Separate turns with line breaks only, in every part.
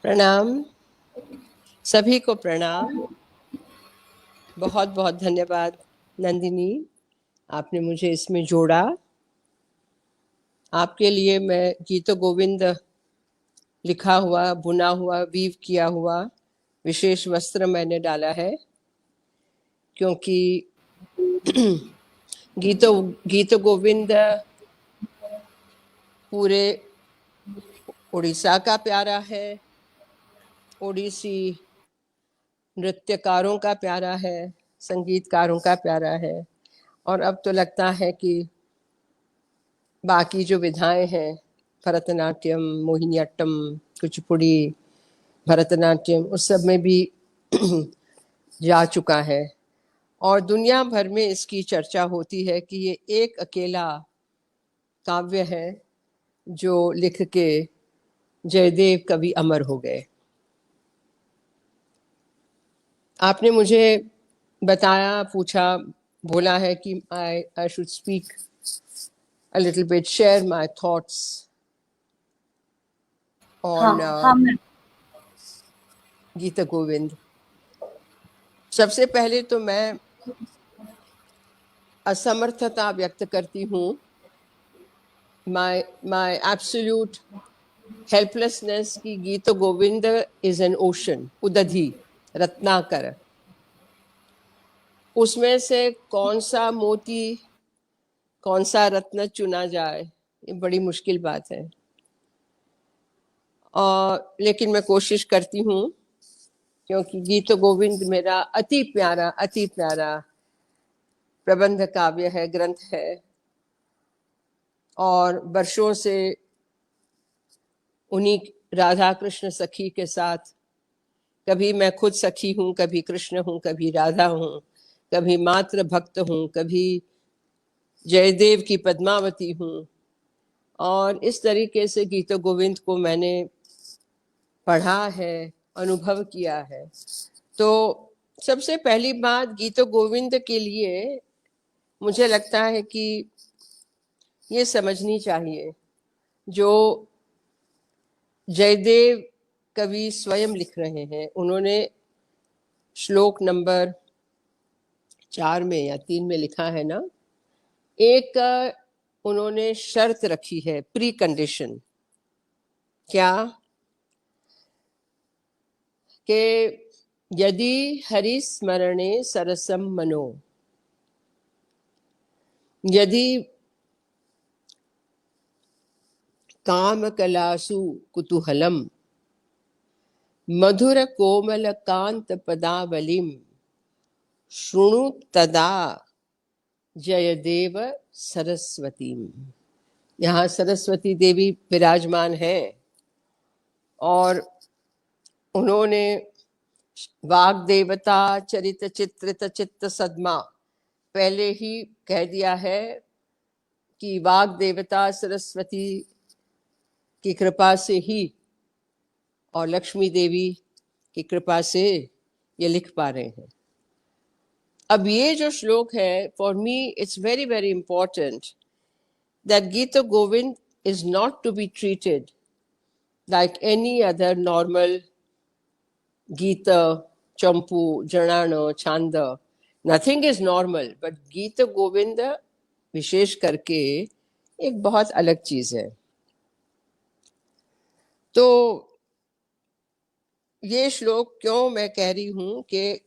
प्रणाम, सभी को प्रणाम। बहुत बहुत धन्यवाद नंदिनी, आपने मुझे इसमें जोड़ा। आपके लिए मैं गीतो गोविंद लिखा हुआ, बुना हुआ, वीव किया हुआ विशेष वस्त्र मैंने डाला है, क्योंकि गीतो गोविंद पूरे उड़ीसा का प्यारा है, ओडिसी नृत्यकारों का प्यारा है, संगीतकारों का प्यारा है, और अब तो लगता है कि बाकी जो विधाएं हैं, भरतनाट्यम, मोहिनीअट्टम, कुचिपुड़ी, भरतनाट्यम, उस सब में भी जा चुका है। और दुनिया भर में इसकी चर्चा होती है कि ये एक अकेला काव्य है जो लिख के जयदेव कवि अमर हो गए। आपने मुझे बताया, पूछा, बोला है कि I should speak a little bit, share my thoughts on Gita Govind. सबसे पहले तो मैं असमर्थता व्यक्त करती हूँ, my absolute helplessness कि Geet Govind is an ocean, उदधि, Ratnakar. उसमें से कौन सा मोती, कौन सा रत्न चुना जाए, ये बड़ी मुश्किल बात है। और लेकिन मैं कोशिश करती हूँ, क्योंकि गीत गोविंद मेरा अति प्यारा प्रबंध काव्य है, ग्रंथ है, और वर्षों से उन्हीं राधा कृष्ण सखी के साथ, कभी मैं खुद सखी हूँ, कभी कृष्ण हूँ, कभी राधा हूँ, कभी मात्र भक्त हूँ, कभी जयदेव की पद्मावती हूँ। और इस तरीके से गीत गोविंद को मैंने पढ़ा है, अनुभव किया है। तो सबसे पहली बात, गीत गोविंद के लिए मुझे लगता है कि ये समझनी चाहिए, जो जयदेव कवि स्वयं लिख रहे हैं, उन्होंने श्लोक नंबर 4 में या 3 में लिखा है ना, एक उन्होंने शर्त रखी है, प्री कंडीशन। क्या? कि यदि हरि स्मरणे सरसम मनो, यदि काम कलासु कुतूहलम, मधुर कोमल कांत पदावलिम, शृणु तदा जयदेव सरस्वती। यहाँ सरस्वती देवी विराजमान है, और उन्होंने वाग देवता चरित चित्रित चित्त सदमा पहले ही कह दिया है कि वाग देवता सरस्वती की कृपा से ही और लक्ष्मी देवी की कृपा से ये लिख पा रहे हैं। अब ये जो श्लोक है, for me it's very very important that Gita Govind is not to be treated like any other normal Gita, Champu, Janano, Chanda. Nothing is normal, but Gita Govinda विशेष करके एक बहुत अलग चीज है। तो ये श्लोक क्यों मैं कह रही हूं कि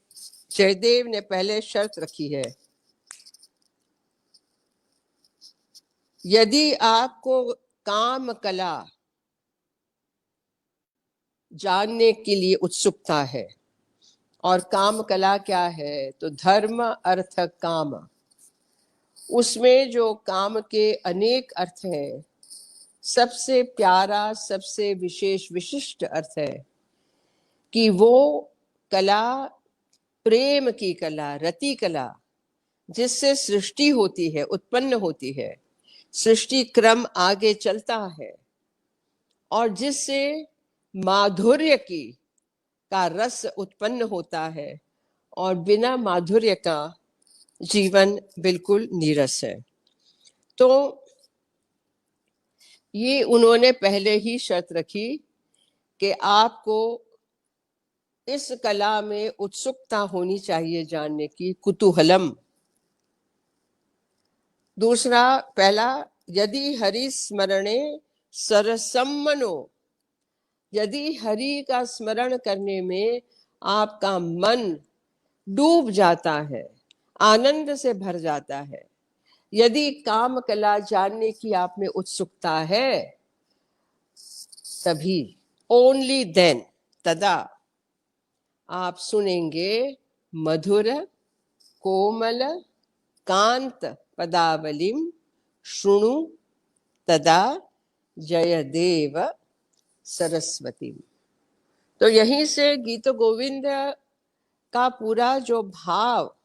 जयदेव ने पहले शर्त रखी है, यदि आपको काम कला जानने के लिए उत्सुकता है, और काम कला क्या है, तो धर्म अर्थ काम, उसमें जो काम के अनेक अर्थ हैं, सबसे प्यारा, सबसे विशेष विशिष्ट अर्थ है कि वो कला प्रेम की कला, रति कला, जिससे सृष्टि होती है, उत्पन्न होती है, सृष्टि क्रम आगे चलता है, और जिससे माधुर्य की का रस उत्पन्न होता है, और बिना माधुर्य का जीवन बिल्कुल नीरस है। तो ये उन्होंने पहले ही शर्त रखी कि आपको इस कला में उत्सुकता होनी चाहिए जानने की, कुतूहलम। दूसरा, पहला, यदि हरि स्मरणे सरसम मनो, यदि हरि का स्मरण करने में आपका मन डूब जाता है, आनंद से भर जाता है, यदि काम कला जानने की आप में उत्सुकता है, तभी, ओनली देन, तदा आप सुनेंगे मधुर कोमल कांत पदावलिम शृणु तदा जयदेव सरस्वती। तो यहीं से गीत गोविंद का पूरा जो भाव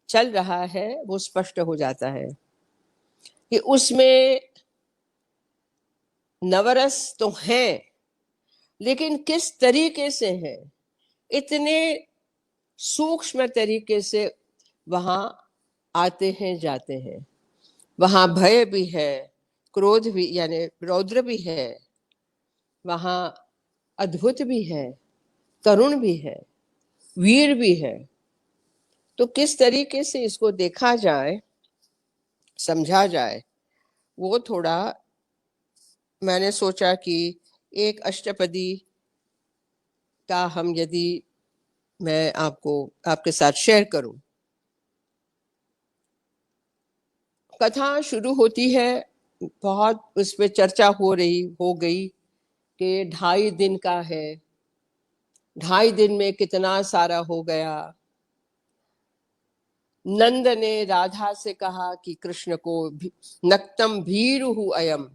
चल रहा है वो स्पष्ट हो जाता है कि उसमें नवरस तो हैं, लेकिन किस तरीके से हैं, इतने सूक्ष्म तरीके से वहां आते हैं जाते हैं। वहां भय भी है, क्रोध भी यानी रौद्र भी है, वहां अद्भुत भी है, करुण भी है, वीर भी है। तो किस तरीके से इसको देखा जाए, समझा जाए, वो थोड़ा मैंने सोचा कि एक अष्टपदी का हम यदि मैं आपको आपके साथ शेयर करूं। कथा शुरू होती है, बहुत उस पर चर्चा हो गई कि 2.5 दिन का है, 2.5 दिन में कितना सारा हो गया। नंद ने राधा से कहा कि कृष्ण को नक्तम भीरुहु अयम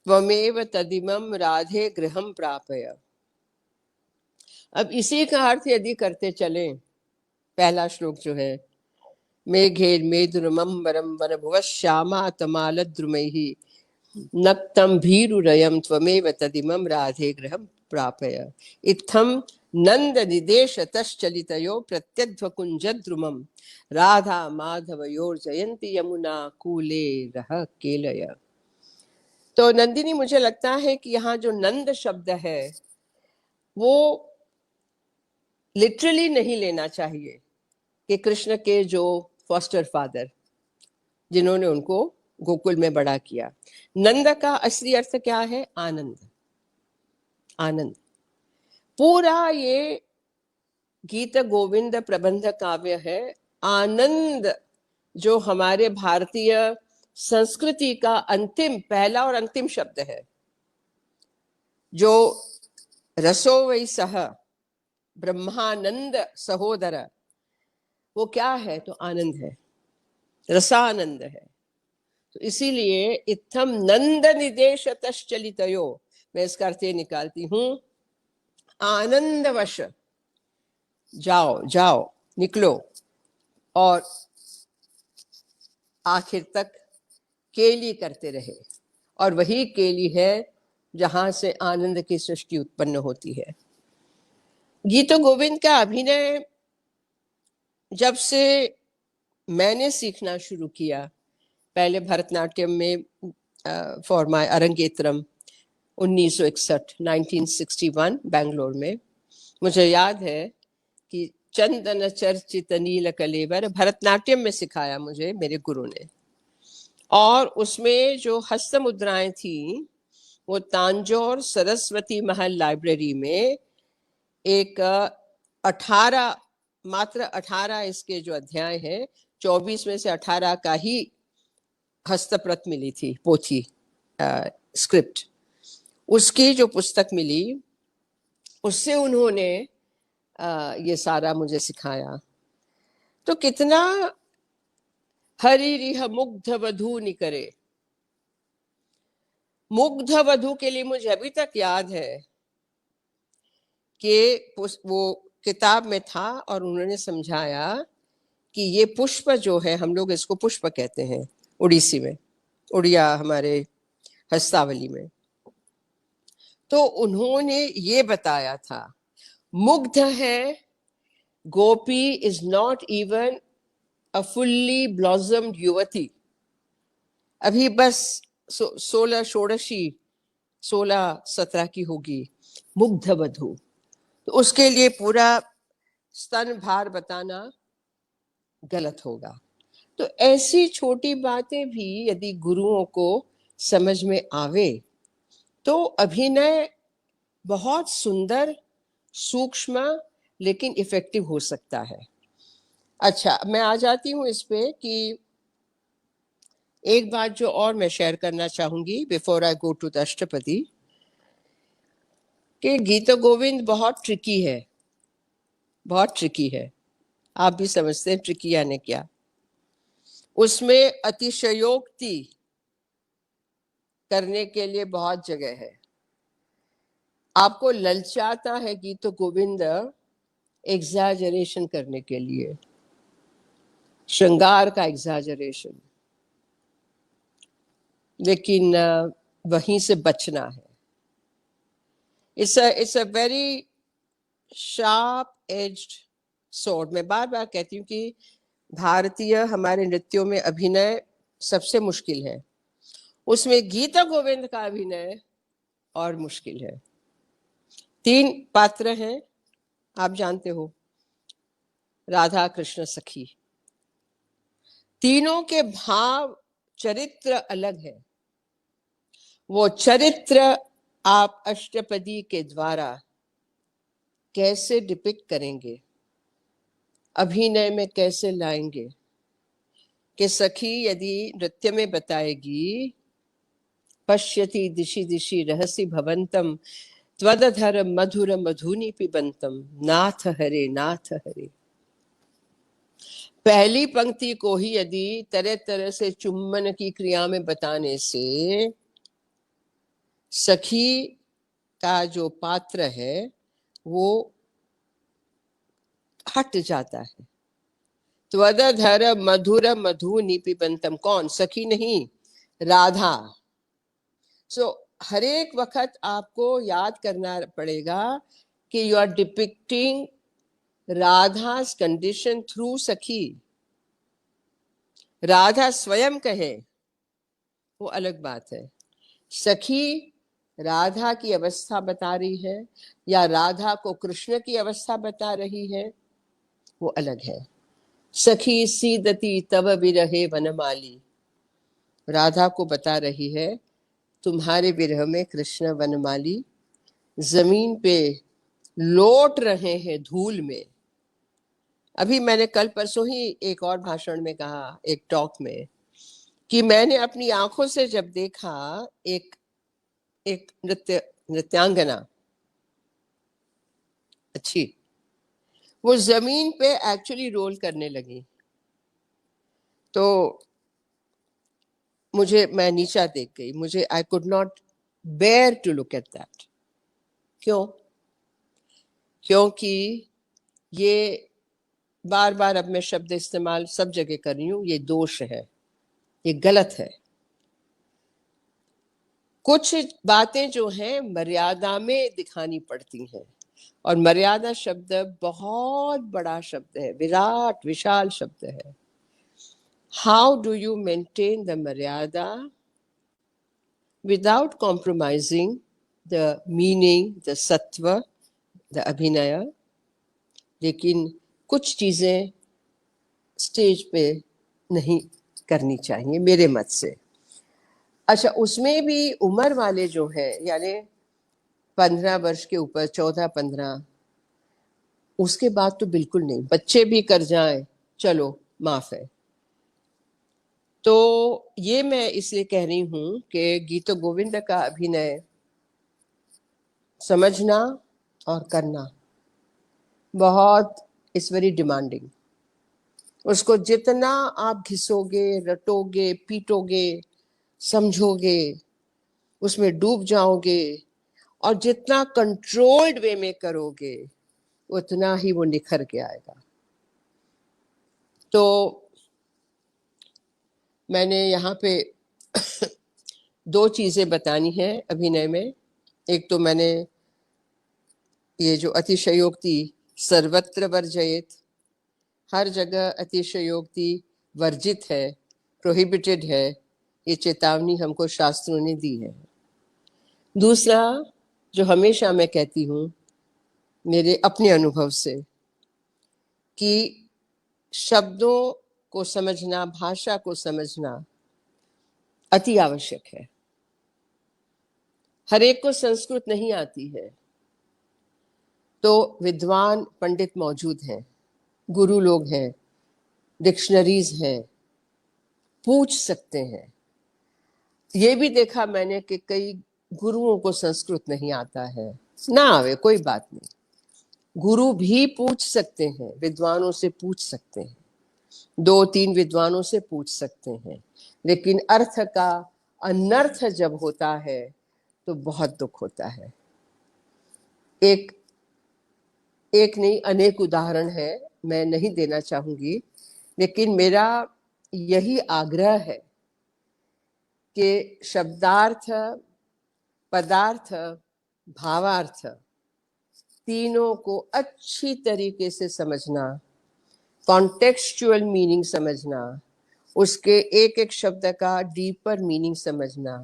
त्वमेव तदिमम राधे गृहम प्रापय। अब इसी का अर्थ यदि करते चले, पहला श्लोक जो है, मेघेर मेदुरमंबरम वनभुव श्यामा तमाल द्रुमैहि नक्तम भीरुरयम त्वमेव तदिमम राधे गृहम प्रापय। इत्थम नंद निदेश तश्चलितयो प्रत्यध्व कुंजद्रुमम राधा माधवयोर जयंती यमुना कूले रह केलय। तो नंदिनी, मुझे लगता है कि यहाँ जो नंद शब्द है वो लिटरली नहीं लेना चाहिए कि कृष्ण के जो फॉस्टर फादर, जिन्होंने उनको गोकुल में बड़ा किया। नंद का असली अर्थ क्या है? आनंद। आनंद। पूरा ये गीत गोविंद प्रबंध काव्य है आनंद, जो हमारे भारतीय संस्कृति का अंतिम, पहला और अंतिम शब्द है। जो रसो वै सह ब्रह्मानंद सहोदर, वो क्या है? तो आनंद है, रसानंद है। तो इसीलिए इत्थम नंद निदेश तश्चलितयो, मैं इसका अर्थ निकालती हूं, आनंदवश जाओ जाओ, निकलो और आखिर तक केली करते रहे। और वही केली है जहां से आनंद की सृष्टि उत्पन्न होती है। गीत गोविंद का अभिनय जब से मैंने सीखना शुरू किया, पहले भरतनाट्यम में फॉर माय अरंगेत्रम 1961 बेंगलोर में, मुझे याद है कि चंदन चर्चित नील कलेवर भरतनाट्यम में सिखाया मुझे मेरे गुरु ने। और उसमें जो हस्त मुद्राएं थी वो तांजौर सरस्वती महल लाइब्रेरी में एक 18, मात्र 18 इसके जो अध्याय हैं, 24 में से 18 का ही हस्तप्रत मिली थी, पोथी स्क्रिप्ट, उसकी जो पुस्तक मिली, उससे उन्होंने ये सारा मुझे सिखाया। तो कितना हरि रिह मुग्ध वधू निकरे, मुग्ध वधू के लिए मुझे अभी तक याद है कि वो किताब में था और उन्होंने समझाया कि ये पुष्प जो है, हम लोग इसको पुष्प कहते हैं उड़ीसी में, उड़िया हमारे हस्तावली में। तो उन्होंने ये बताया था, मुग्ध है, Gopi is not even a fully blossomed युवती, अभी बस 16 षोडशी 16-17 की होगी, मुग्ध वधू, तो उसके लिए पूरा स्तन भार बताना गलत होगा। तो ऐसी छोटी बातें भी यदि गुरुओं को समझ में आवे तो अभिनय बहुत सुंदर, सूक्ष्म लेकिन इफेक्टिव हो सकता है। अच्छा, मैं आ जाती हूँ इस पे कि एक बात जो और मैं शेयर करना चाहूंगी before I go to the Ashtapadi, कि गीत गोविंद बहुत ट्रिकी है, बहुत ट्रिकी है। आप भी समझते हैं ट्रिकी यानी क्या। उसमें अतिशयोक्ति करने के लिए बहुत जगह है। आपको ललचाता है गीत गोविंद एग्जैजरेशन करने के लिए, श्रृंगार का एग्जैजरेशन, लेकिन वहीं से बचना है। It's a very sharp edged sword. मैं बार बार कहती हूँ कि भारतीय हमारे नृत्यों में अभिनय सबसे मुश्किल है, उसमें गीता गोविंद का अभिनय और मुश्किल है। 3 पात्र हैं, आप जानते हो, राधा कृष्ण सखी। तीनों के भाव चरित्र अलग है। वो चरित्र आप अष्टपदी के द्वारा कैसे डिपिक्ट करेंगे, अभिनय में कैसे लाएंगे। कि सखी यदि नृत्य में बताएगी, पश्यति दिशि दिशि रहसि भवंतम त्वदधर मधुर मधुनि पिबंतम नाथ हरे नाथ हरे, पहली पंक्ति को ही यदि तरह तरह से चुम्बन की क्रिया में बताने से सखी का जो पात्र है वो हट जाता है। त्वदधर मधुर मधुनि पिबंतम, कौन? सखी नहीं, राधा। सो हर एक वक्त आपको याद करना पड़ेगा कि you are depicting Radha's condition through sakhi. Radha स्वयं कहे वो अलग बात है, सखी राधा की अवस्था बता रही है या राधा को कृष्ण की अवस्था बता रही है, वो अलग है। सखी सीदती तव विरहे वनमाली, राधा को बता रही है तुम्हारे विरह में कृष्ण वनमाली जमीन पे लौट रहे हैं धूल में। अभी मैंने कल परसों ही एक और भाषण में कहा, एक टॉक में, कि मैंने अपनी आंखों से जब देखा एक एक नृत्यांगना अच्छी, वो जमीन पे एक्चुअली रोल करने लगी, तो मैं नीचा देख गई, मुझे I could not bear to look at that. क्यों? क्योंकि ये बार बार अब मैं शब्द इस्तेमाल सब जगह कर रही हूं, ये दोष है, ये गलत है। कुछ बातें जो हैं मर्यादा में दिखानी पड़ती हैं, और मर्यादा शब्द बहुत बड़ा शब्द है, विराट विशाल शब्द है। How do you maintain the मर्यादा without compromising the meaning, the सत्व, the अभिनय? लेकिन कुछ चीजें स्टेज पे नहीं करनी चाहिए मेरे मत से। अच्छा, उसमें भी उम्र वाले जो है, यानी 15 वर्ष के ऊपर, 14-15, उसके बाद तो बिल्कुल नहीं। बच्चे भी कर जाएं चलो माफ है। तो ये मैं इसलिए कह रही हूं कि गीत गोविंद का अभिनय समझना और करना बहुत इज वेरी डिमांडिंग। उसको जितना आप घिसोगे, रटोगे, पीटोगे, समझोगे, उसमें डूब जाओगे, और जितना कंट्रोल्ड वे में करोगे उतना ही वो निखर के आएगा। तो मैंने यहाँ पे 2 चीजें बतानी है अभिनय में। एक तो मैंने ये जो अतिशयोक्ति सर्वत्र वर्जयेत, हर जगह अतिशयोक्ति वर्जित है, प्रोहिबिटेड है, ये चेतावनी हमको शास्त्रों ने दी है। दूसरा जो हमेशा मैं कहती हूँ मेरे अपने अनुभव से, कि शब्दों को समझना, भाषा को समझना अति आवश्यक है। हर एक को संस्कृत नहीं आती है, तो विद्वान पंडित मौजूद हैं, गुरु लोग हैं, डिक्शनरीज हैं, पूछ सकते हैं। ये भी देखा मैंने कि कई गुरुओं को संस्कृत नहीं आता है, ना आवे कोई बात नहीं, गुरु भी पूछ सकते हैं, विद्वानों से पूछ सकते हैं, 2-3 विद्वानों से पूछ सकते हैं। लेकिन अर्थ का अनर्थ जब होता है तो बहुत दुख होता है। एक नहीं, अनेक उदाहरण है, मैं नहीं देना चाहूंगी, लेकिन मेरा यही आग्रह है कि शब्दार्थ, पदार्थ, भावार्थ तीनों को अच्छी तरीके से समझना, कॉन्टेक्स्चुअल मीनिंग समझना, उसके एक एक शब्द का डीपर मीनिंग समझना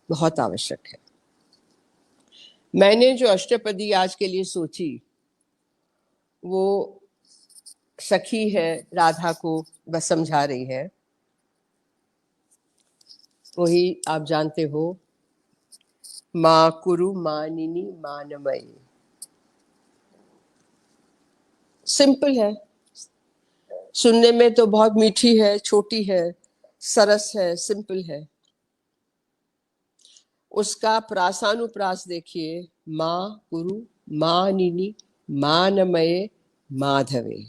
बहुत आवश्यक है। मैंने जो अष्टपदी आज के लिए सोची वो सखी है, राधा को बस समझा रही है। वही आप जानते हो, माँ कुरु मानिनी मानमयी। सिंपल है, सुनने में तो बहुत मीठी है, छोटी है, सरस है, सिंपल है। उसका प्रासानुप्रास देखिए, माँ कुरु मानिनी मानमये माधवे।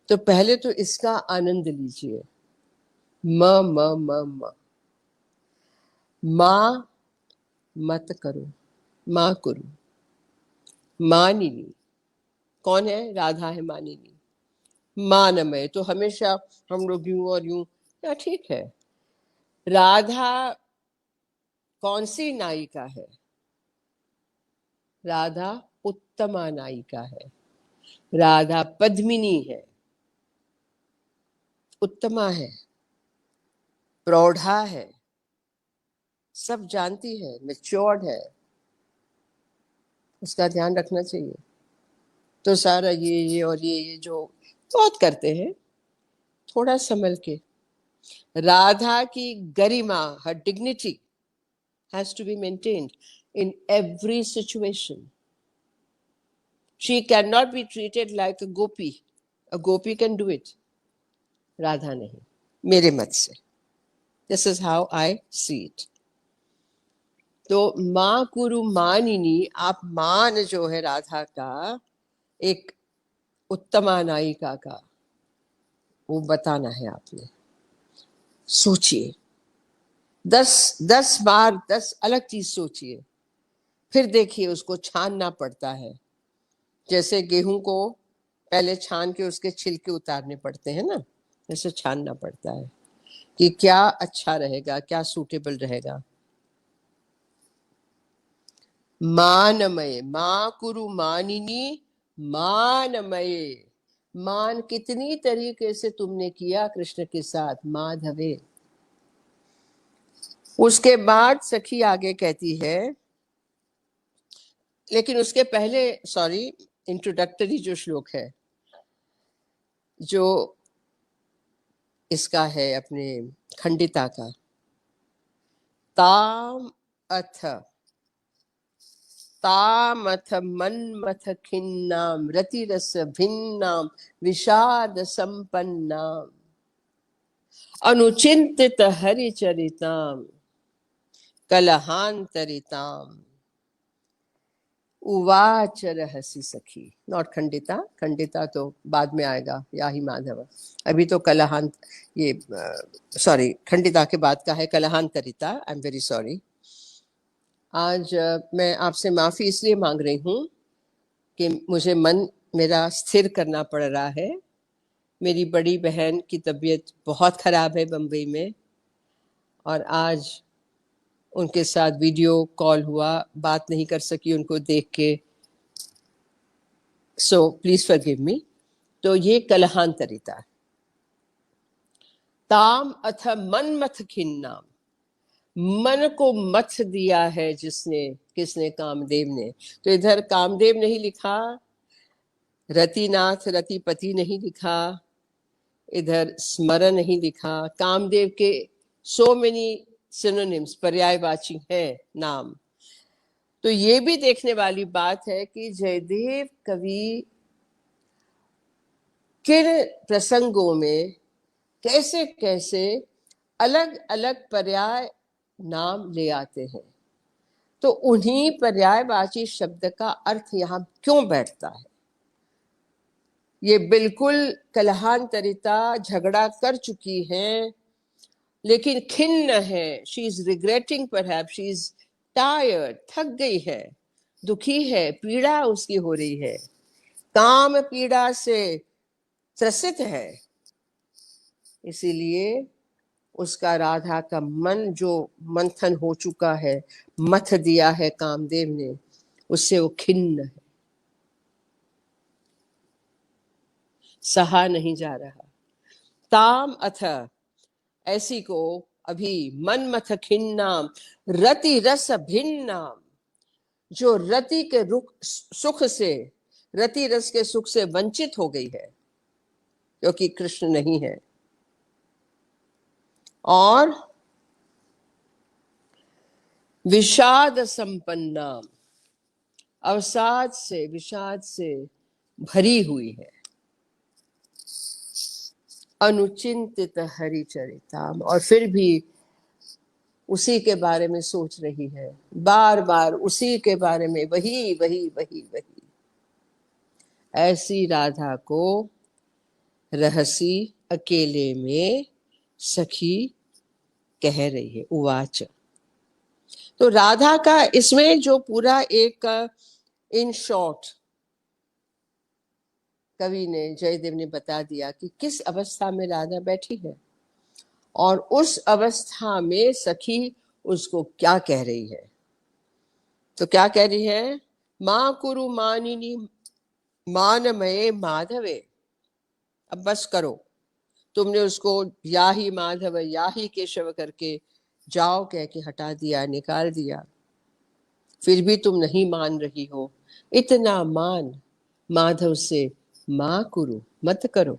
तो पहले तो इसका आनंद लीजिए, म म म म, माँ मत करो, माँ कुरु। मानिनी कौन है? राधा है मानिनी। मानमय तो हमेशा हम लोग यूं और यूं, या ठीक है। राधा कौन सी नायिका है? राधा उत्तमा नायिका है, राधा पद्मिनी है, उत्तमा है, प्रौढ़ा है, सब जानती है, मैच्योर्ड है, उसका ध्यान रखना चाहिए। तो सारा ये और ये जो बहुत करते हैं, थोड़ा संभल के। राधा की गरिमा, हर dignity has to be maintained in every situation. She cannot be treated like a gopi. A gopi can do it, Radha नहीं, मेरे मत से। This is how I see it. तो माँ कुरु मानिनी, आप मान जो है राधा का, एक उत्तमा नायिका का, वो बताना है आपने। सोचिए, 10 बार 10 अलग चीज सोचिए, फिर देखिए उसको छानना पड़ता है। जैसे गेहूं को पहले छान के उसके छिलके उतारने पड़ते हैं ना, जैसे छानना पड़ता है कि क्या अच्छा रहेगा, क्या सूटेबल रहेगा। मानमय, माँ कुरु मानिनी मानमय। मान कितनी तरीके से तुमने किया कृष्ण के साथ, माधवे। उसके बाद सखी आगे कहती है, लेकिन उसके पहले, सॉरी, इंट्रोडक्टरी जो श्लोक है, जो इसका है अपने खंडिता का, ताम अथ मन्मथ खिन्नाम रतिरस भिन्नाम विषाद संपन्नाम अनुचिंतित हरिचरिताम कलहांतरिताम उवाच रहसी सखी। नॉट खंडिता, खंडिता तो बाद में आएगा, या ही माधव। अभी तो कलहांत, ये सॉरी, खंडिता के बाद का है कलहांतरिता। I am very sorry. आज मैं आपसे माफी इसलिए मांग रही हूँ कि मुझे मन मेरा स्थिर करना पड़ रहा है। मेरी बड़ी बहन की तबीयत बहुत खराब है बम्बई में, और आज उनके साथ वीडियो कॉल हुआ, बात नहीं कर सकी उनको देख के, सो प्लीज फॉरगिव मी। तो ये कलहांतरिता। ताम अथ मन्मथ खिन्नाम, मन को मथ दिया है जिसने, किसने? कामदेव ने। तो इधर कामदेव नहीं लिखा, रतिनाथ रतिपति नहीं लिखा, इधर स्मरण नहीं लिखा। कामदेव के सो मेनी सिनोनिम्स, पर्यायवाची है नाम। तो ये भी देखने वाली बात है कि जयदेव कवि किन प्रसंगों में कैसे कैसे अलग अलग पर्याय नाम ले आते हैं। तो उन्हीं पर्यायवाची शब्द का अर्थ यहाँ क्यों बैठता है? ये बिल्कुल कलहांतरिता, झगड़ा कर चुकी हैं, लेकिन खिन्न है। She is regretting, perhaps she is tired, थक गई है, दुखी है, पीड़ा उसकी हो रही है, काम पीड़ा से त्रसित है। इसीलिए उसका राधा का मन जो मंथन हो चुका है, मथ दिया है कामदेव ने, उससे वो खिन्न है, सहा नहीं जा रहा। ताम अथ, ऐसी को अभी मन मथ खिन्नाम रति रस भिन्नाम, जो रति के सुख से, रति रस के सुख से वंचित हो गई है क्योंकि कृष्ण नहीं है, और विषाद संपन्नाम, अवसाद से, विषाद से भरी हुई है। अनुचिंतित हरिचरिताम, और फिर भी उसी के बारे में सोच रही है, बार बार उसी के बारे में, वही वही वही वही। ऐसी राधा को रहसी अकेले में सखी कह रही है, उवाच। तो राधा का इसमें जो पूरा एक इन शॉर्ट कवि ने, जयदेव ने बता दिया कि किस अवस्था में राधा बैठी है और उस अवस्था में सखी उसको क्या कह रही है। तो क्या कह रही है? मां कुरु मानिनी मानमये माधवे, अब बस करो, तुमने उसको या ही माधव या ही केशव करके जाओ कह के हटा दिया, निकाल दिया, फिर भी तुम नहीं मान रही हो। इतना मान माधव से मां कुरु, मत करो।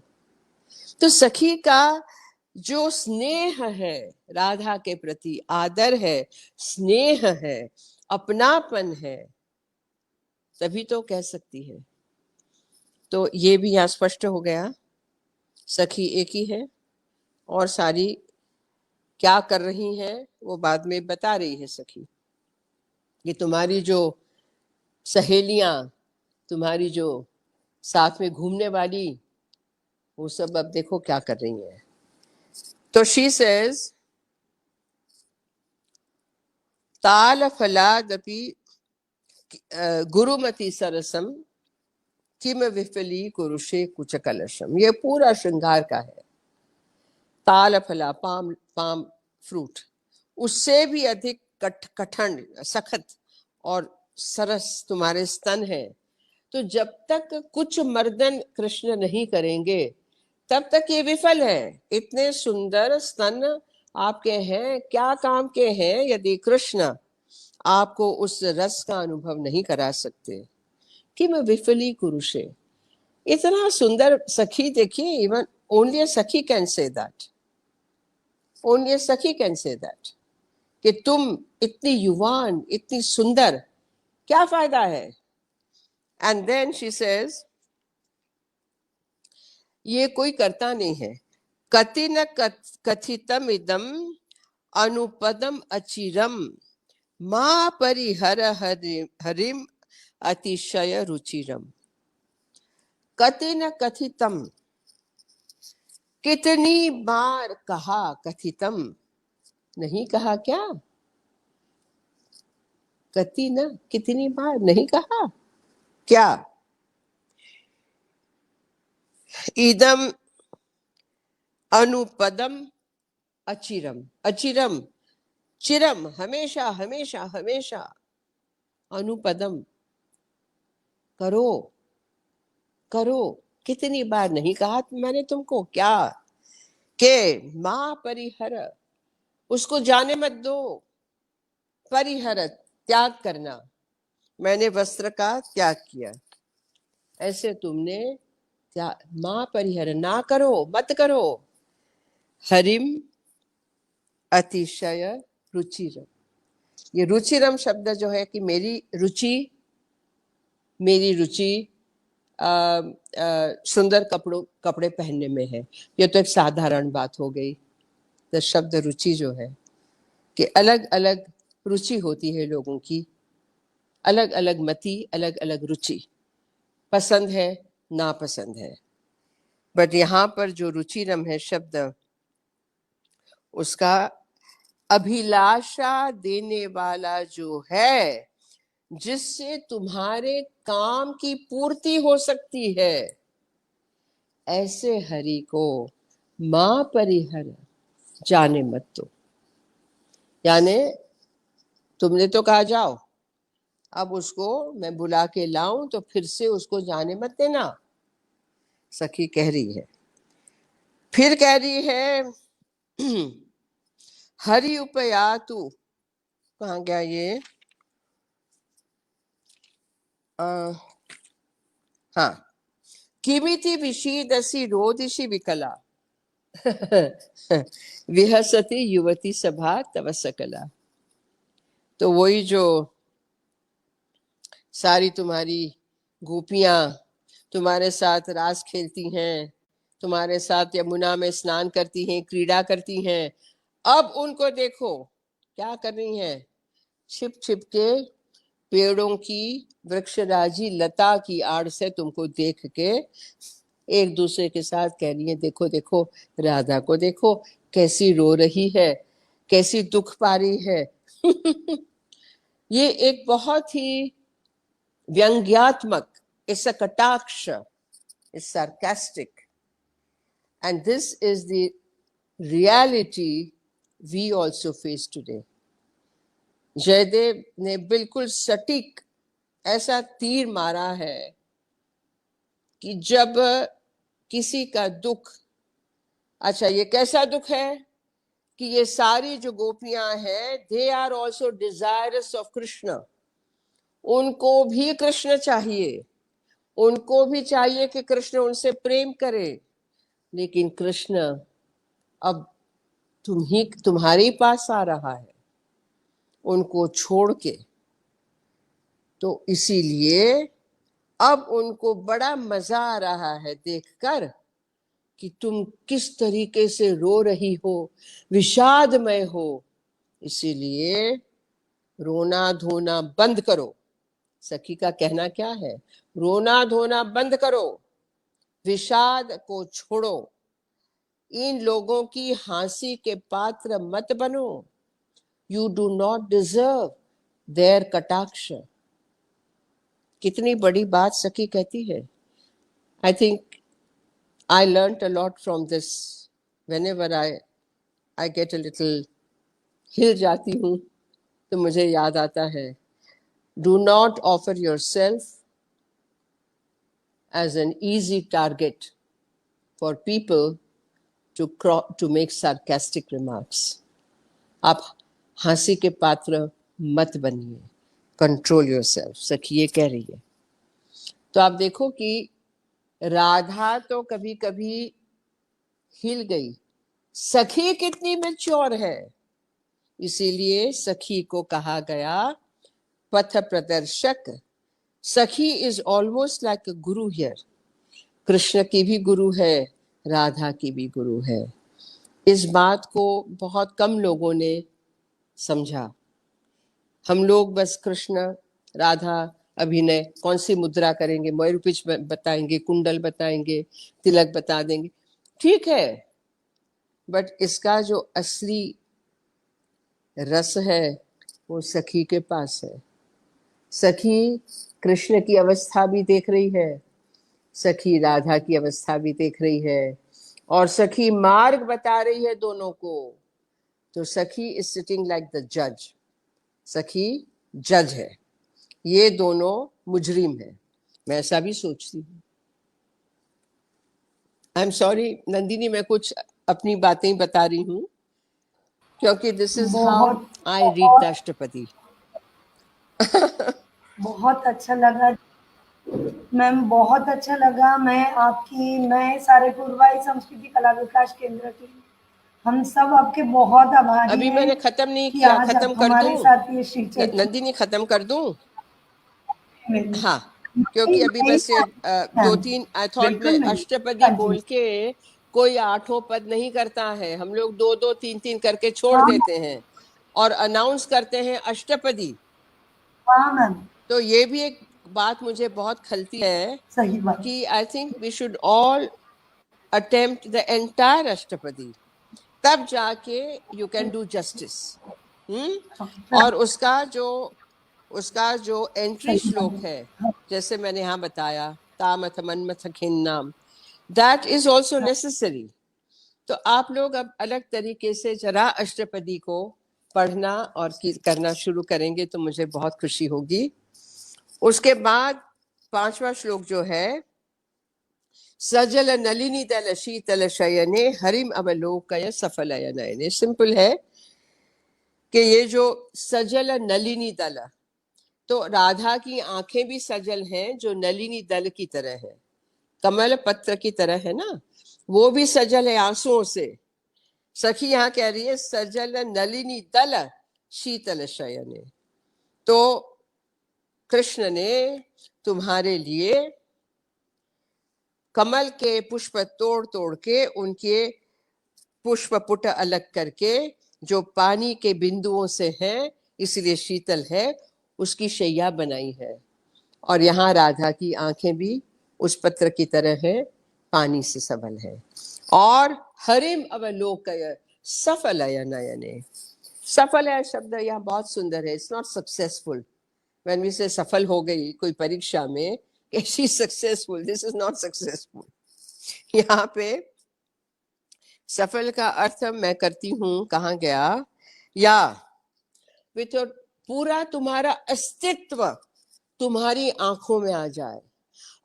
तो सखी का जो स्नेह है राधा के प्रति, आदर है, स्नेह है, अपनापन है, तभी तो कह सकती है। तो ये भी यहाँ स्पष्ट हो गया, सखी एक ही है और सारी क्या कर रही हैं वो बाद में बता रही है सखी। ये तुम्हारी जो सहेलियां, तुम्हारी जो साथ में घूमने वाली, वो सब अब देखो क्या कर रही हैं। तो शी सेज ताल फलादपि गुरुमति सरसम किम विफली कुरुषे कुच कलशम। ये पूरा श्रृंगार का है। ताल फला, पाम, पाम फ्रूट, उससे भी अधिक कठिन, सखत और सरस तुम्हारे स्तन है। तो जब तक कुछ मर्दन कृष्ण नहीं करेंगे तब तक ये विफल है। इतने सुंदर स्तन आपके हैं, क्या काम के हैं यदि कृष्ण आपको उस रस का अनुभव नहीं करा सकते। कि मैं विफली कुरुषे, इतना सुंदर सखी, देखिए, इवन ओनली अ सखी कैन से दैट, ओनली अ सखी कैन से दैट, कि तुम इतनी युवान, इतनी सुंदर, क्या फायदा है। एंड देन शी सेज, ये कोई करता नहीं है। कति न कथितम इदम अनुपदम अचिरम मां परिहर हरिम अतिशय रुचिरम। कति न कथितम, कितनी बार कहा, कथितम नहीं कहा क्या? कति न, कितनी बार नहीं कहा क्या? इदम अनुपदम अचिरम, अचिरम चिरम, हमेशा हमेशा हमेशा, अनुपदम करो करो, कितनी बार नहीं कहा मैंने तुमको क्या? के मां परिहर, उसको जाने मत दो। परिहरत, त्याग करना, मैंने वस्त्र का त्याग किया, ऐसे तुमने माँ परिहर ना करो, मत करो। हरिम अतिशय रुचिरम, ये रुचिरम शब्द जो है कि मेरी रुचि, मेरी रुचि सुंदर कपड़े पहनने में है। ये तो एक साधारण बात हो गई। तो शब्द रुचि जो है कि अलग अलग रुचि होती है लोगों की, अलग अलग मति, अलग अलग रुचि, पसंद है नापसंद है। बट यहाँ पर जो रुचिरम है शब्द, उसका अभिलाषा देने वाला जो है, जिससे तुम्हारे काम की पूर्ति हो सकती है, ऐसे हरि को मां परिहर जाने मत दो। यानी तुमने तो कहा जाओ, अब उसको मैं बुला के लाऊं तो फिर से उसको जाने मत देना, सखी कह रही है। फिर कह रही है हरि उपयातु, कहाँ गया ये, हाँ, किमिति विषीदसि रोदिषि विकला विहसति युवती सभा तव सकला। तो वही जो सारी तुम्हारी गोपियां तुम्हारे साथ रास खेलती हैं, तुम्हारे साथ यमुना में स्नान करती हैं, क्रीड़ा करती हैं, अब उनको देखो क्या कर रही हैं, छिप छिप के पेड़ों की वृक्षराजी लता की आड़ से तुमको देख के एक दूसरे के साथ कह रही है, देखो देखो राधा को देखो कैसी रो रही है, कैसी दुख पा रही है। ये एक बहुत ही व्यंग्यात्मक, इट्स अ कटाक्ष, it's sarcastic, and this is the reality we also face today. Jaidev ने बिल्कुल सटीक ऐसा तीर मारा है कि जब किसी का दुख, अच्छा ये कैसा दुख है कि ये सारी जो गोपियां हैं, they are also desirous of Krishna, उनको भी कृष्ण चाहिए, उनको भी चाहिए कि कृष्ण उनसे प्रेम करे, लेकिन कृष्ण अब तुम्हारे पास आ रहा है उनको छोड़ के। तो इसीलिए अब उनको बड़ा मजा आ रहा है देखकर कि तुम किस तरीके से रो रही हो, विषादमय हो। इसीलिए रोना धोना बंद करो। सखी का कहना क्या है, रोना धोना बंद करो, विषाद को छोड़ो, इन लोगों की हंसी के पात्र मत बनो। You do not deserve their kataksh. कितनी बड़ी बात सखी कहती है। I think I learn a lot from this. Whenever I get a little, हिल जाती हूँ तो मुझे याद आता है, do not offer yourself as an easy target for people to make sarcastic remarks. आप हंसी के पात्र मत बनिए, कंट्रोल योरसेल्फ, सखी ये कह रही है। तो आप देखो कि राधा तो कभी कभी हिल गई, सखी कितनी मैच्योर है, इसीलिए सखी को कहा गया पथ प्रदर्शक। सखी is almost like a Guru here. Krishna की भी गुरु है, राधा की भी गुरु है। इस बात को बहुत कम लोगों ने समझा। हम लोग बस कृष्ण राधा अभिनय, कौन सी मुद्रा करेंगे, मयूर पिच बताएंगे, कुंडल बताएंगे, तिलक बता देंगे, ठीक है, बट इसका जो असली रस है वो सखी के पास है। सखी कृष्ण की अवस्था भी देख रही है, सखी राधा की अवस्था भी देख रही है, और सखी मार्ग बता रही है दोनों को। तो सखी इज सिटिंग लाइक द जज, सखी जज है, ये दोनों मुजरिम है। मैं ऐसा भी सोचती हूँ। आई एम सॉरी नंदिनी, मैं कुछ अपनी बातें बता रही हूँ क्योंकि दिस इज हाउ
बहुत
आई रीड द अष्टपदी।
बहुत अच्छा लगा मैम, बहुत अच्छा लगा। मैं सारे पूर्वाई संस्कृति कला विकास केंद्र की, हम सब आपके बहुत आभारी
अभी
हैं
मैंने खत्म नहीं
कि
किया,
आज
खत्म
आप
कर
हमारे
दूं
साथ ये श्री चैतन्य
नंदिनी, खत्म कर दूं?
में।
हाँ,
नहीं,
क्योंकि अभी
नहीं,
बस ये दो
मैम,
तीन, आई थॉट
बिल्कुल
में
नहीं।
अष्टपदी
हाँ जी।
बोल के कोई आठों पद नहीं करता है, हम लोग दो दो तीन तीन करके छोड़
हाँ,
देते हैं और अनाउंस करते हैं अष्टपदी।
हाँ मैम,
तो ये भी एक बात मुझे बहुत खलती है
सही बात।
कि I think we should all attempt the entire Ashtapadi, तब जाके यू कैन डू जस्टिस। और उसका जो एंट्री
सही बात
श्लोक
है।
है,
हाँ,
जैसे मैंने यहाँ बताया, तामथ मन्मथ खिन्नाम, दैट इज ऑल्सो
हाँ,
नेसेसरी। तो आप लोग अब अलग तरीके से जरा अष्टपदी को पढ़ना और करना शुरू करेंगे तो मुझे बहुत खुशी होगी। उसके बाद 5वां श्लोक जो है, सजल नलिनी दल शीतल शयने हरिम अवलोकय सफलयनयने। सिंपल है कि ये जो सजल नलिनी दल, तो राधा की आंखें भी सजल हैं जो नलिनी दल की तरह है, कमल पत्र की तरह है ना, वो भी सजल है आंसुओं से। सखी यहाँ कह रही है सजल नलिनी दल शीतल शयने। तो कृष्ण ने तुम्हारे लिए कमल के पुष्प तोड़ तोड़ के, उनके पुष्प पुट अलग करके, जो पानी के बिंदुओं से है इसलिए शीतल है, उसकी शैया बनाई है। और यहाँ राधा की आंखें भी उस पत्र की तरह है, पानी से सबल है। और हरिम अवलोकय सफलय नयने। सफल है शब्द यहाँ बहुत सुंदर है। It's not successful. When we say सफल हो गई कोई परीक्षा में, she successful, this is not successful. यहाँ पे सफल का अर्थ मैं करती हूँ, कहाँ गया, या विथ पूरा तुम्हारा अस्तित्व तुम्हारी आंखों में आ जाए,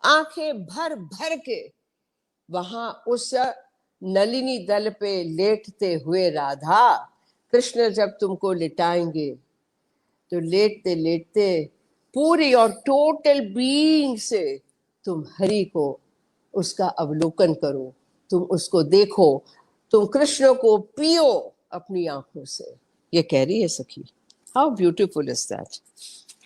आंखें भर भर के वहां उस नलिनी दल पे लेटते हुए राधा कृष्ण जब तुमको लिटाएंगे तो लेटते लेटते पूरी और टोटल बीइंग से तुम हरि को, उसका अवलोकन करो, तुम उसको देखो, तुम कृष्ण को पियो अपनी आंखों से। ये कह रही है सखी। How beautiful is that.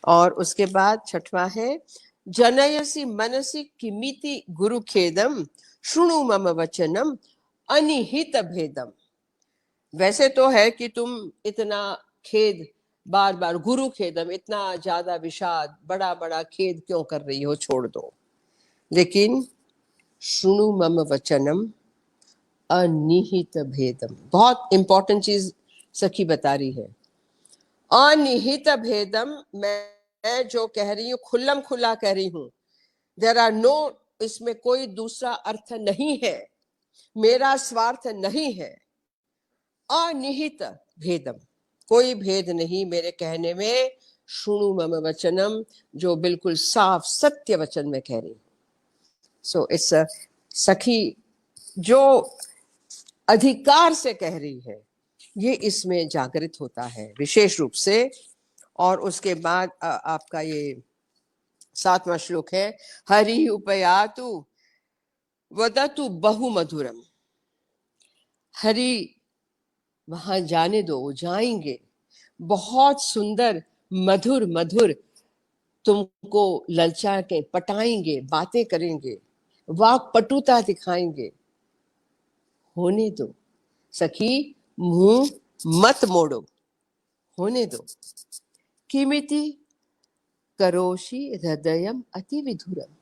और उसके बाद 6वां है, जनयसी मनसी किमिति गुरु खेदम शुणु मम वचनम अनिहित भेदम। वैसे तो है कि तुम इतना खेद, बार बार गुरु खेदम, इतना ज्यादा विषाद, बड़ा बड़ा खेद क्यों कर रही हो, छोड़ दो। लेकिन शुणु मम वचनम अनिहित भेदम, बहुत इंपॉर्टेंट चीज सखी बता रही है। अनिहित भेदम, मैं जो कह रही हूँ खुल्लम खुल्ला कह रही हूँ, देयर आर नो, इसमें कोई दूसरा अर्थ नहीं है, मेरा स्वार्थ नहीं है। अनिहित भेदम, कोई भेद नहीं मेरे कहने में। शुणु मम वचनम, जो बिल्कुल साफ सत्य वचन में कह रही हूं। सो इट्स सखी जो अधिकार से कह रही है, ये इसमें जागृत होता है विशेष रूप से। और उसके बाद आपका ये 7वां श्लोक है, हरि उपयातु वदतु बहु मधुरम। हरि वहां जाने दो, वो जाएंगे, बहुत सुंदर मधुर मधुर तुमको ललचा के पटाएंगे, बातें करेंगे, वाक पटुता दिखाएंगे। होने दो सखी, मुंह मत मोड़ो, होने दो। किमिति करोषि हृदयम अति विधुरम,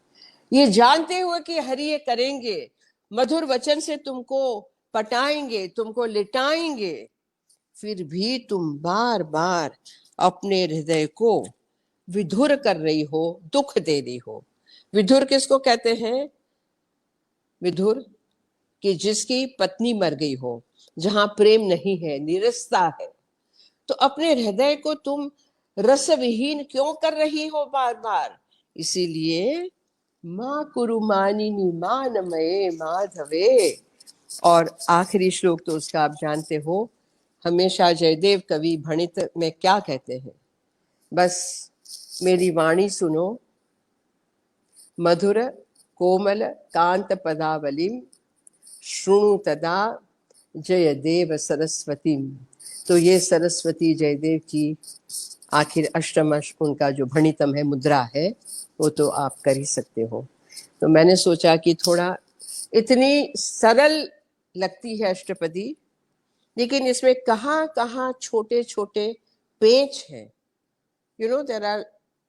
ये जानते हुए कि हरि ये करेंगे, मधुर वचन से तुमको पटाएंगे, तुमको लिटाएंगे, फिर भी तुम बार बार अपने हृदय को विधुर कर रही हो, दुख दे रही हो। विधुर किसको कहते हैं? विधुर कि जिसकी पत्नी मर गई हो, जहां प्रेम नहीं है, निरस्ता है, तो अपने हृदय को तुम रस विहीन क्यों कर रही हो बार बार? इसीलिए माँ कुरुमानिनी मानमये माधवे। और आखिरी श्लोक तो उसका आप जानते हो, हमेशा जयदेव कवि भणित में क्या कहते हैं, बस मेरी वाणी सुनो, मधुर कोमल कांत पदावलीम शृणु तदा जयदेव सरस्वती। तो ये सरस्वती जयदेव की आखिर अष्टम उनका जो भणितम है, मुद्रा है, वो तो आप कर ही सकते हो। तो मैंने सोचा कि थोड़ा, इतनी सरल लगती है अष्टपदी, लेकिन इसमें कहाँ कहाँ छोटे छोटे पेच हैं। You know, there are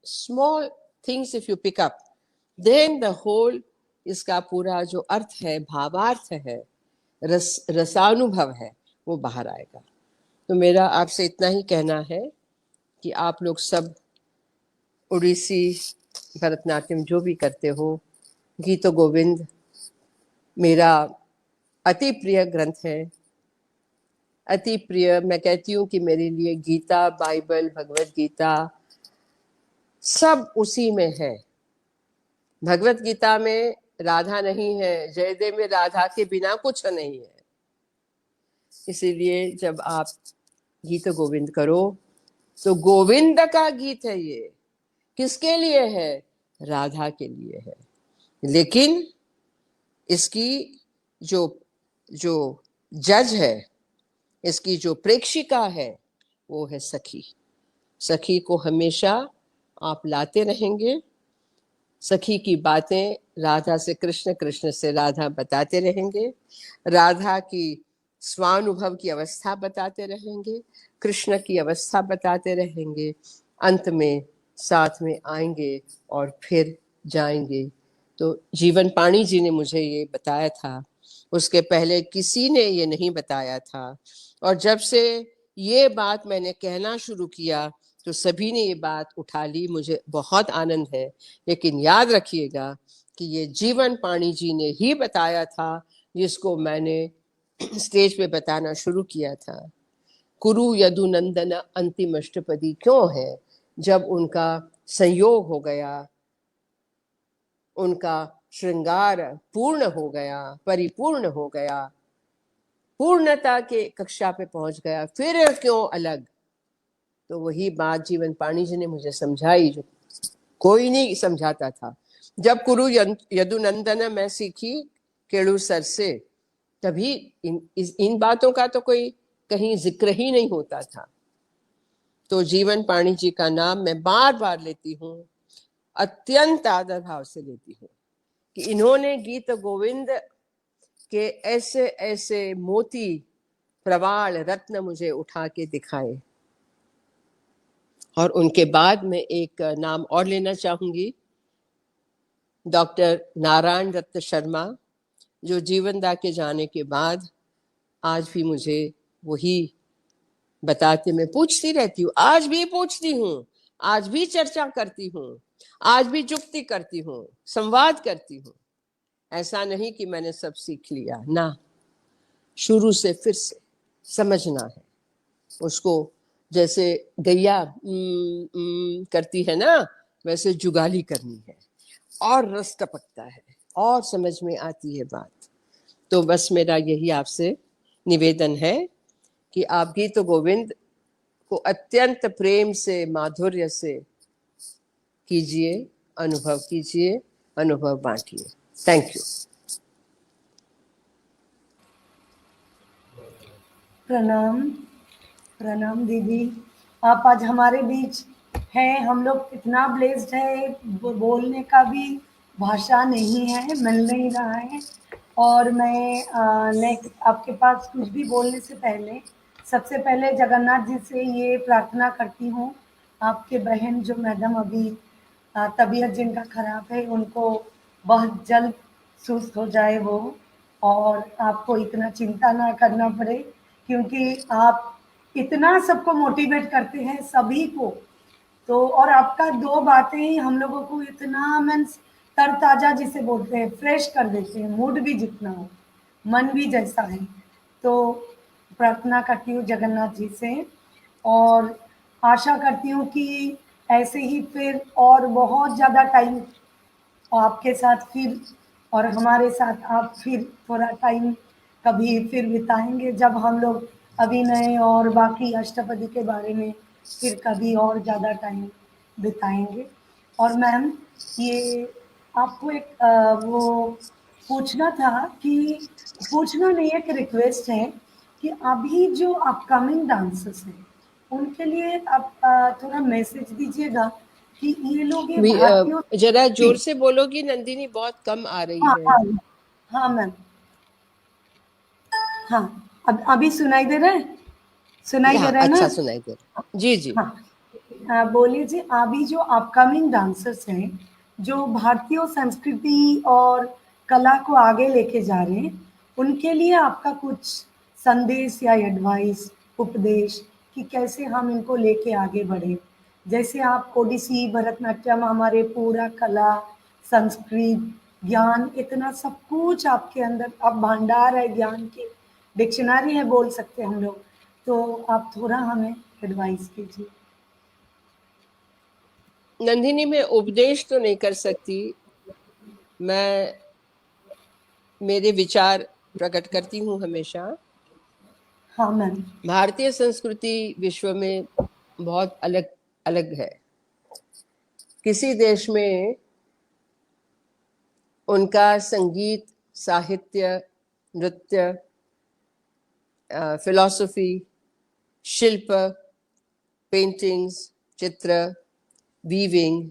small things if you pick up, then the whole, इसका पूरा जो अर्थ है, भावार्थ है, रसानुभव है, वो बाहर आएगा। तो मेरा आपसे इतना ही कहना है कि आप लोग सब उड़ीसी भरतनाट्यम जो भी करते हो, गीत गोविंद मेरा अति प्रिय ग्रंथ है। अति प्रिय, मैं कहती हूँ कि मेरे लिए गीता, बाइबल, भगवत गीता सब उसी में है। भगवत गीता में राधा नहीं है, जयदेव में राधा के बिना कुछ नहीं है। इसीलिए जब आप गीत गोविंद करो तो गोविंद का गीत है ये। किसके लिए है? राधा के लिए है। लेकिन इसकी जो जो जज है, इसकी जो प्रेक्षिका है, वो है सखी। सखी को हमेशा आप लाते रहेंगे, सखी की बातें राधा से कृष्ण, कृष्ण से राधा बताते रहेंगे, राधा की स्वानुभव की अवस्था बताते रहेंगे, कृष्ण की अवस्था बताते रहेंगे, अंत में साथ में आएंगे और फिर जाएंगे। तो जीवन पाणी जी ने मुझे ये बताया था, उसके पहले किसी ने ये नहीं बताया था। और जब से ये बात मैंने कहना शुरू किया तो सभी ने ये बात उठा ली। मुझे बहुत आनंद है। लेकिन याद रखिएगा कि ये जीवन पाणी जी ने ही बताया था, जिसको मैंने स्टेज पे बताना शुरू किया था। कुरु यदुनंदन अंतिम अष्टपदी क्यों है? जब उनका संयोग हो गया, उनका श्रृंगार पूर्ण हो गया, परिपूर्ण हो गया, पूर्णता के कक्षा पे पहुंच गया, फिर क्यों अलग? तो वही बात जीवन पाणी जी ने मुझे समझाई, जो कोई नहीं समझाता था। जब कुरु यदुनंदन मैं सीखी केड़ू सर से, तभी इन बातों का तो कोई कहीं जिक्र ही नहीं होता था। तो जीवन पाणी जी का नाम मैं बार बार लेती हूँ, अत्यंत आदर भाव से लेती हूँ कि इन्होंने गीत गोविंद के ऐसे ऐसे मोती, प्रवाल, रत्न मुझे उठा के दिखाए। और उनके बाद में एक नाम और लेना चाहूंगी, डॉक्टर नारायण दत्त शर्मा, जो जीवनदा के जाने के बाद आज भी मुझे वही बताते, मैं पूछती रहती हूँ, आज भी पूछती हूँ, आज भी चर्चा करती हूँ, आज भी जुक्ति करती हूँ, संवाद करती हूँ। ऐसा नहीं कि मैंने सब सीख लिया ना, शुरू से फिर से समझना है उसको। जैसे गैया करती है ना, वैसे जुगाली करनी है, और रस टपकता है और समझ में आती है बात। तो बस मेरा यही आपसे निवेदन है कि आप गीत गोविंद को अत्यंत प्रेम से, माधुर्य से कीजिए, अनुभव कीजिए, अनुभव बांटिए। Thank you.
प्रणाम। प्रणाम दीदी, आप आज हमारे बीच हैं। हम लोग इतना ब्लेस्ड है, बोलने का भी भाषा नहीं है, मिल नहीं रहा है। और मैं नेक्स्ट आपके पास कुछ भी बोलने से पहले, सबसे पहले जगन्नाथ जी से ये प्रार्थना करती हूँ, आपके बहन जो मैडम अभी तबीयत जिनका खराब है, उनको बहुत जल्द सुस्त हो जाए वो, और आपको इतना चिंता ना करना पड़े, क्योंकि आप इतना सबको मोटिवेट करते हैं, सभी को। तो और आपका दो बातें ही हम लोगों को इतना मीन्स तरताजा जिसे बोलते हैं, फ्रेश कर देते हैं, मूड भी जितना हो, मन भी जैसा है। तो प्रार्थना करती हूँ जगन्नाथ जी से, और आशा करती हूँ कि ऐसे ही फिर और बहुत ज़्यादा टाइम आपके साथ फिर, और हमारे साथ आप फिर थोड़ा टाइम कभी फिर बिताएंगे, जब हम लोग अभिनय और बाकी अष्टपदी के बारे में फिर कभी और ज़्यादा टाइम बिताएंगे। और मैम, ये आपको एक वो पूछना था कि, पूछना नहीं, एक रिक्वेस्ट है कि अभी जो अपकमिंग डांसर्स हैं उनके लिए आप थोड़ा मैसेज दीजिएगा कि ये लोग ये भारतीयों।
जरा
जी,
जोर से बोलोगी नंदिनी, बहुत कम आ रही
हाँ
है।
हाँ हाँ मैम, हाँ। अब अभी सुनाई दे रहा है? सुनाई दे
हाँ,
रहा है ना?
अच्छा सुनाई दे रहा, जी जी।
हाँ, बोलिए जी। अभी जो अपकमिंग डांसर्स हैं जो भारतीय संस्कृति और कला को आगे लेके जा रहे हैं, उनके लिए आपका कुछ संदेश या एडवाइस, उपदेश कि कैसे हम इनको लेके आगे बढ़े। जैसे आप ओडिसी, भरतनाट्यम, हमारे पूरा कला, संस्कृत, ज्ञान, इतना सब कुछ आपके अंदर, अब भंडार है ज्ञान के, डिक्शनरी है बोल सकते हैं हम लोग। तो आप थोड़ा हमें एडवाइस कीजिए।
नंदिनी, मैं उपदेश तो नहीं कर सकती, मैं मेरे विचार प्रकट करती हूँ हमेशा।
हाँ मैम।
भारतीय संस्कृति विश्व में बहुत अलग अलग है। किसी देश में उनका संगीत, साहित्य, नृत्य, फिलॉसफी, शिल्प, पेंटिंग्स, चित्र, वीविंग,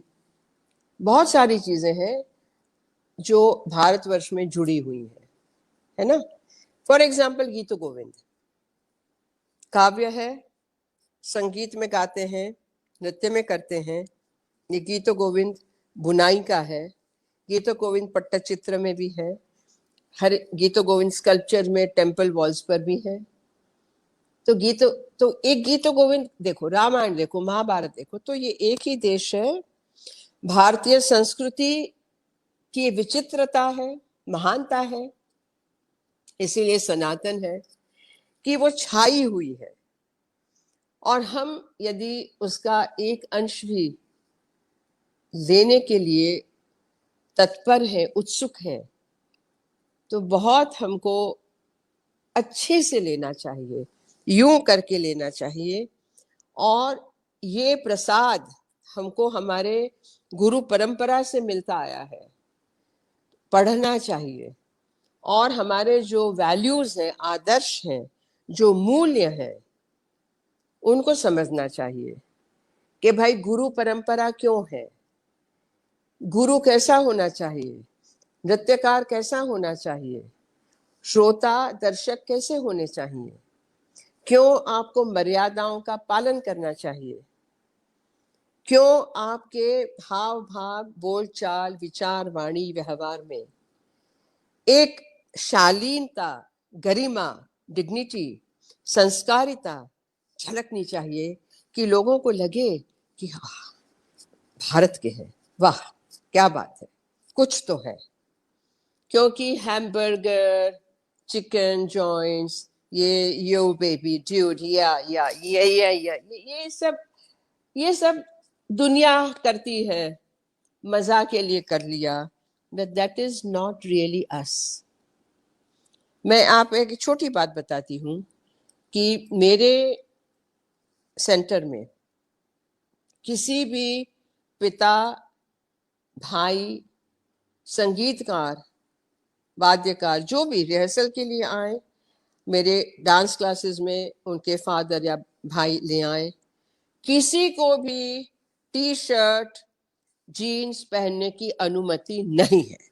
बहुत सारी चीजें हैं जो भारतवर्ष में जुड़ी हुई है ना। फॉर एग्जाम्पल, गीतो गोविंद काव्य है, संगीत में गाते हैं, नृत्य में करते हैं। ये गीतो गोविंद बुनाई का है, गीतो गोविंद पट्टचित्र में भी है, हर गीतो गोविंद स्कल्पचर में टेम्पल वॉल्स पर भी है। तो गीतो, तो एक गीतो गोविंद देखो, रामायण देखो, महाभारत देखो, तो ये एक ही देश है। भारतीय संस्कृति की विचित्रता है, महानता है, इसीलिए सनातन है कि वो छाई हुई है। और हम यदि उसका एक अंश भी लेने के लिए तत्पर है, उत्सुक है, तो बहुत हमको अच्छे से लेना चाहिए, यूं करके लेना चाहिए। और ये प्रसाद हमको हमारे गुरु परंपरा से मिलता आया है, पढ़ना चाहिए। और हमारे जो वैल्यूज हैं, आदर्श हैं, जो मूल्य हैं, उनको समझना चाहिए कि भाई गुरु परंपरा क्यों है, गुरु कैसा होना चाहिए, नृत्यकार कैसा होना चाहिए, श्रोता दर्शक कैसे होने चाहिए, क्यों आपको मर्यादाओं का पालन करना चाहिए, क्यों आपके भाव भाव, बोल चाल, विचार, वाणी, व्यवहार में एक शालीनता, गरिमा, डिग्निटी, संस्कारिता झलकनी चाहिए कि लोगों को लगे कि हाँ, भारत के हैं, वाह क्या बात है, कुछ तो है। क्योंकि हैमबर्गर, चिकन जॉइंट्स, ये यो बेबी ड्यूड, या ये सब दुनिया करती है, मजा के लिए कर लिया, but that is not really us. मैं आप एक छोटी बात बताती हूँ कि मेरे सेंटर में किसी भी पिता, भाई, संगीतकार, वाद्यकार जो भी रिहर्सल के लिए आए, मेरे डांस क्लासेस में उनके फादर या भाई ले आए, किसी को भी टी शर्ट, जीन्स पहनने की अनुमति नहीं है।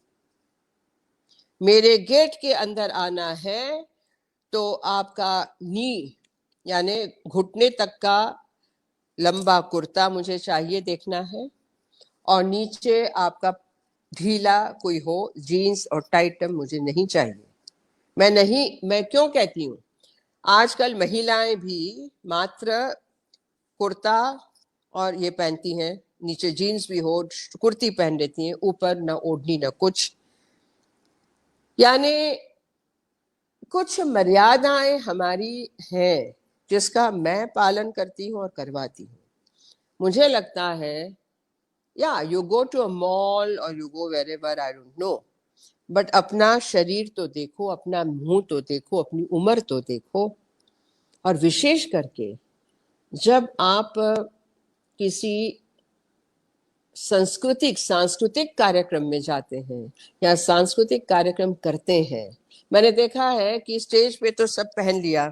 मेरे गेट के अंदर आना है तो आपका नी यानी घुटने तक का लंबा कुर्ता मुझे चाहिए देखना है, और नीचे आपका ढीला कोई हो, जीन्स और टाइट मुझे नहीं चाहिए। मैं क्यों कहती हूँ, आजकल महिलाएं भी मात्र कुर्ता और ये पहनती हैं, नीचे जीन्स भी हो, कुर्ती पहन लेती हैं, ऊपर ना ओढ़नी ना कुछ। यानी कुछ मर्यादाएं हमारी हैं जिसका मैं पालन करती हूँ और करवाती हूँ। मुझे लगता है, या you go to a mall और you go wherever, I don't know, but अपना शरीर तो देखो, अपना मुंह तो देखो, अपनी उम्र तो देखो, और विशेष करके जब आप किसी सांस्कृतिक कार्यक्रम में जाते हैं या सांस्कृतिक कार्यक्रम करते हैं, मैंने देखा है कि स्टेज पे तो सब पहन लिया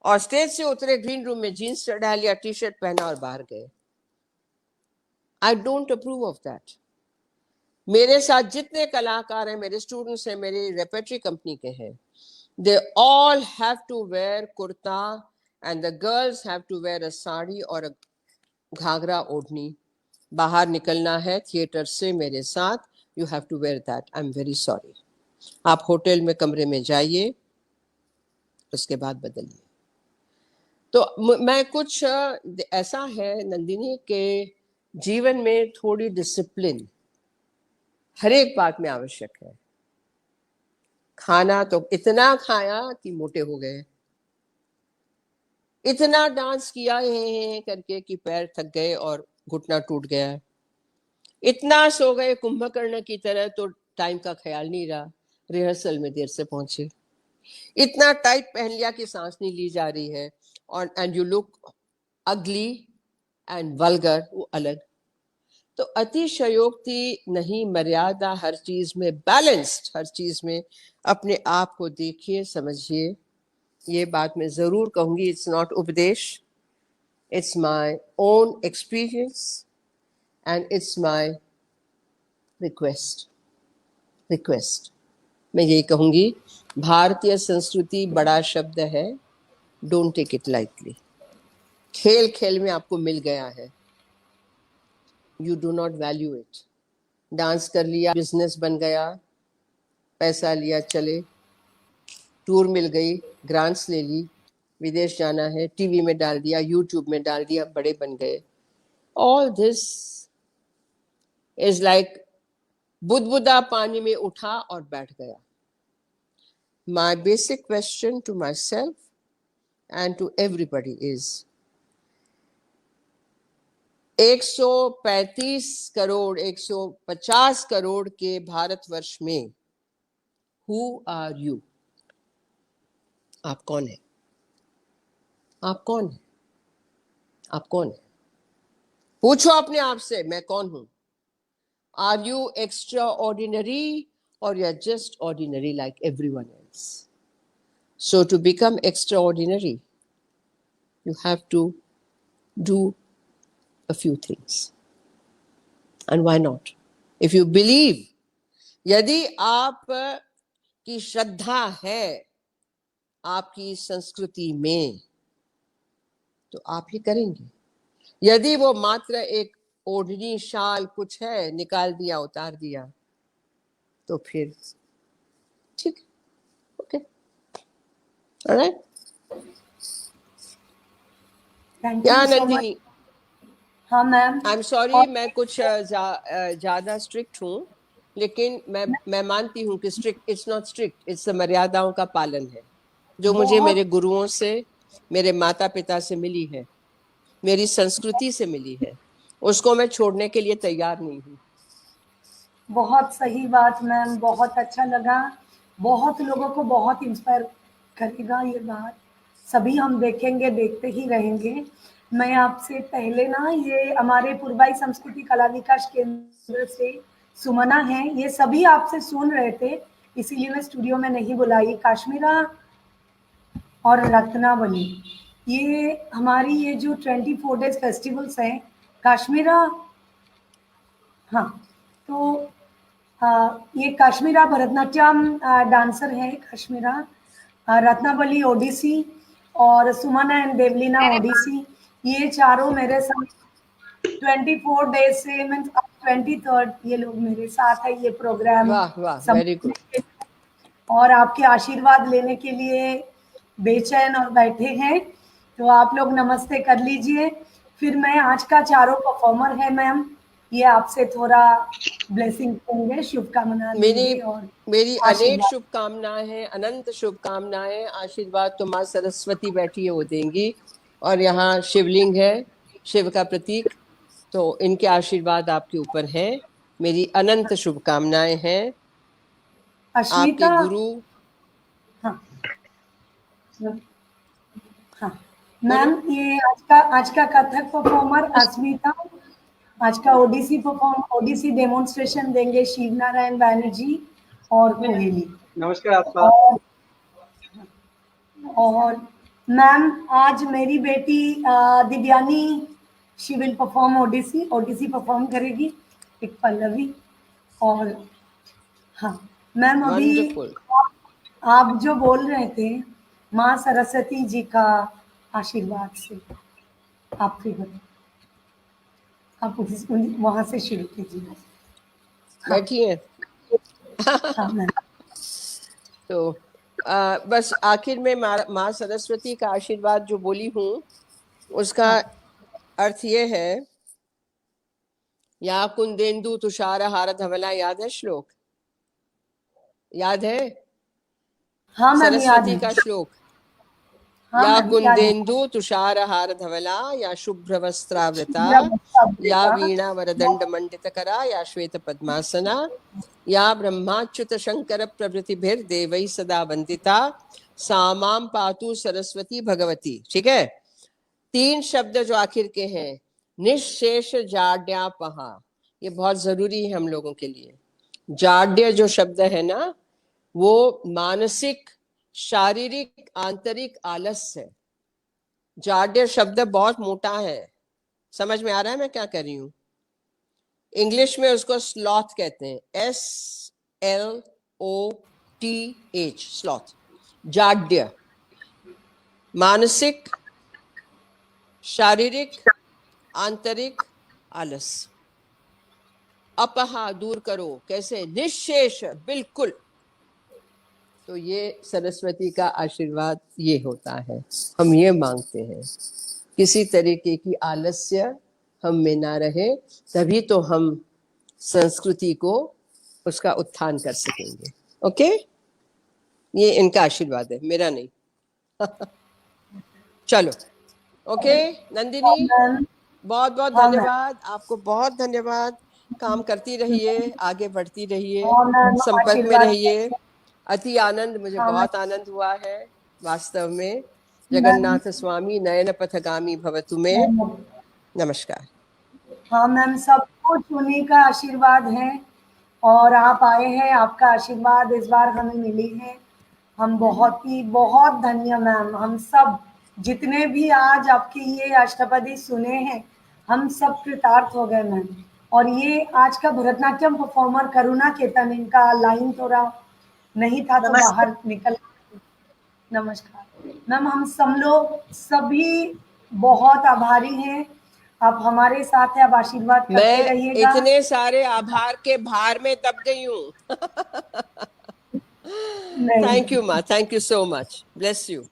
और स्टेज से उतरे, ग्रीन रूम में जीन्स चढ़ा लिया, टी शर्ट पहना और बाहर गए। I don't approve of that. मेरे साथ जितने कलाकार हैं, मेरे स्टूडेंट्स हैं, मेरी रेपेटरी कंपनी के हैं, they all have to wear kurta and the girls have to wear a sari और a घाघरा ओढ़नी। बाहर निकलना है थिएटर से मेरे साथ, you have to wear that. I am very sorry. आप होटल में कमरे में जाइए, उसके बाद बदलिए। तो मैं कुछ ऐसा है नंदिनी के जीवन में थोड़ी डिसिप्लिन हर एक बात में आवश्यक है। खाना तो इतना खाया कि मोटे हो गए, इतना डांस किया है करके कि पैर थक गए और घुटना टूट गया, इतना सो गए कुंभकर्ण की तरह तो टाइम का ख्याल नहीं रहा, रिहर्सल में देर से पहुंचे, इतना टाइट पहन लिया कि सांस नहीं ली जा रही है, और एंड यू लुक अगली एंड वल्गर, वो अलग। तो अतिशयोक्ति नहीं, मर्यादा हर चीज में, बैलेंस्ड हर चीज में अपने आप को देखिए, समझिए। ये बात मैं जरूर कहूंगी, इट्स नॉट उपदेश, it's my own experience and it's my request. मैं यही कहूंगी, भारतीय संस्कृति बड़ा शब्द है, डोंट टेक इट लाइटली। खेल खेल में आपको मिल गया है, you do not value it. Dance कर लिया, बिजनेस बन गया, पैसा लिया, चले, टूर मिल गई, ग्रांट्स ले ली, विदेश जाना है, टीवी में डाल दिया, यूट्यूब में डाल दिया, बड़े बन गए। ऑल दिस इज लाइक बुदबुदा पानी में उठा और बैठ गया। My basic question to myself and to everybody is, 135 crore 150 crore के भारतवर्ष में हु आर यू? आप कौन है? आप कौन है? आप कौन है? पूछो अपने आप से, मैं कौन हूं? Are you extraordinary or you're just ordinary like everyone else? So to become extraordinary, you have to do a few things. And why not? If you believe, यदि आप की श्रद्धा है आपकी संस्कृति में, तो आप ही करेंगे। यदि वो मात्र एक ओढ़नी शाल कुछ है, निकाल दिया, उतार दिया, तो फिर ठीक, ओके, ऑलराइट।
थैंक
क्या
यू सो मच।
नंदिनी?
हाँ मैम।
आई एम सॉरी, मैं कुछ ज्यादा स्ट्रिक्ट हूँ, लेकिन मैं मानती हूँ कि strict, it's not strict, it's मर्यादाओं का पालन है, जो मुझे
बहुत
मेरे गुरुओं से, मेरे माता पिता से मिली है, मेरी संस्कृति से मिली है, उसको मैं छोड़ने के लिए तैयार नहीं हूँ।
बहुत सही बात मैम, बहुत अच्छा लगा, बहुत लोगों को बहुत इंस्पायर करेगा ये बात। सभी हम देखेंगे, देखते ही रहेंगे। मैं आपसे पहले ना, ये हमारे पूर्वाई संस्कृति कला विकास केंद्र से सुमना है, ये सभी आपसे सुन रहे थे, इसीलिए मैं स्टूडियो में नहीं बुलाई। काश्मीरा और रत्नावली, ये हमारी ये जो 24 डेज फेस्टिवल्स हैं, काश्मीरा, हाँ, तो ये काश्मीरा भरतनाट्यम डांसर है, काश्मीरा, रत्नावली ओडिसी और सुमना एंड देवलीना ओडिसी, ये चारों मेरे साथ 24 डेज से, मीन्स 23rd ये लोग मेरे साथ है ये प्रोग्राम
वाह वाह, वेरी गुड।
और आपके आशीर्वाद लेने के लिए बेचैन और बैठे हैं। तो आप लोग नमस्ते कर लीजिए। फिर मैं, आज का चारों परफॉर्मर है मैम, ये आपसे थोड़ा ब्लेसिंग देंगे, शुभकामना
मेरी
देंगे और
मेरी अनेक
आशीर्वाद।
शुभकामनाएं हैं, अनंत शुभकामनाएं। आशीर्वाद तो माँ सरस्वती बैठी है, वो देंगी, और यहाँ शिवलिंग है, शिव का प्रतीक, तो इनके आशीर्वाद आपके ऊपर हैं। मेरी अनंत शुभकामनाएं हैं। आपके
अश्मिता,
गुरु,
हाँ हाँ, मैम ये आज का कथक परफॉर्मर अस्मिता, आज का ओडिसी डेमोन्स्ट्रेशन देंगे शिव नारायण बैनर्जी और कोहेली।
नमस्कार आपका।
और मैम आज मेरी बेटी Divyani, she will perform Odissi perform करेगी, एक पल्लवी। और हाँ मैम, अभी
Wonderful.
आप जो बोल रहे थे माँ सरस्वती जी का आशीर्वाद से, आप फिर बताइए, आप वहां से शुरू कीजिए।
बैठिए।
हाँ मैम।
तो बस आखिर में माँ सरस्वती का आशीर्वाद जो बोली हूँ उसका अर्थ ये है, या कुंदेंदु तुषार हार धवला, याद है श्लोक? याद है?
हाँ मैम याद
सरस्वती
है।
का श्लोक,
हाँ
या
मैम, याद है।
कुंदेंदु तुषार हार धवला, या शुभ्र वस्त्रावृता, या वीणा वरदंड मंडित करा, या श्वेत पद्मासना, या ब्रह्माच्युत शंकर प्रभृतिभिर्देवैः सदा वंदिता, सामाम पातु सरस्वती भगवती। ठीक है, 3 शब्द जो आखिर के हैं, निःशेष जाड्यापहा, ये बहुत जरूरी है हम लोगों के लिए। जाड्य जो शब्द है ना, वो मानसिक, शारीरिक, आंतरिक आलस्य है। जाड्य शब्द बहुत मोटा है, समझ में आ रहा है मैं क्या कर रही हूं? इंग्लिश में उसको स्लॉथ कहते हैं, SLOTH, स्लॉथ। जाड्य मानसिक, शारीरिक, आंतरिक आलस। अपहा दूर करो, कैसे? निःशेष, बिल्कुल। तो ये सरस्वती का आशीर्वाद ये होता है, हम ये मांगते हैं किसी तरीके की आलस्य हम में ना रहे, तभी तो हम संस्कृति को उसका उत्थान कर सकेंगे। ओके, ये इनका आशीर्वाद है, मेरा नहीं। चलो, ओके नंदिनी, बहुत बहुत धन्यवाद आपको, बहुत धन्यवाद। काम करती रहिए, आगे बढ़ती रहिए, संपर्क में रहिए। अति आनंद, मुझे बहुत आनंद हुआ है वास्तव में। जगन्नाथ स्वामी नयन पथगामी भवतु में। नमस्कार।
हाँ मैम, सब कुछ उन्हीं का आशीर्वाद है, और आप आए हैं, आपका आशीर्वाद इस बार हमें मिली है। हम बहुत धन्य मैम, हम सब जितने भी आज आपकी ये अष्टपदी सुने हैं, हम सब कृतार्थ हो गए मैम। और ये आज का भरतनाट्यम परफॉर्मर करुणा केतन, इनका लाइन थोड़ा नहीं था तो बाहर निकल। नमस्कार मैम, हम सब लोग सभी बहुत आभारी हैं, आप हमारे साथ हैं, आप आशीर्वाद करते रहिएगा।
मैं इतने सारे आभार के भार में दब गई हूँ। थैंक यू माँ, thank you so much, bless you.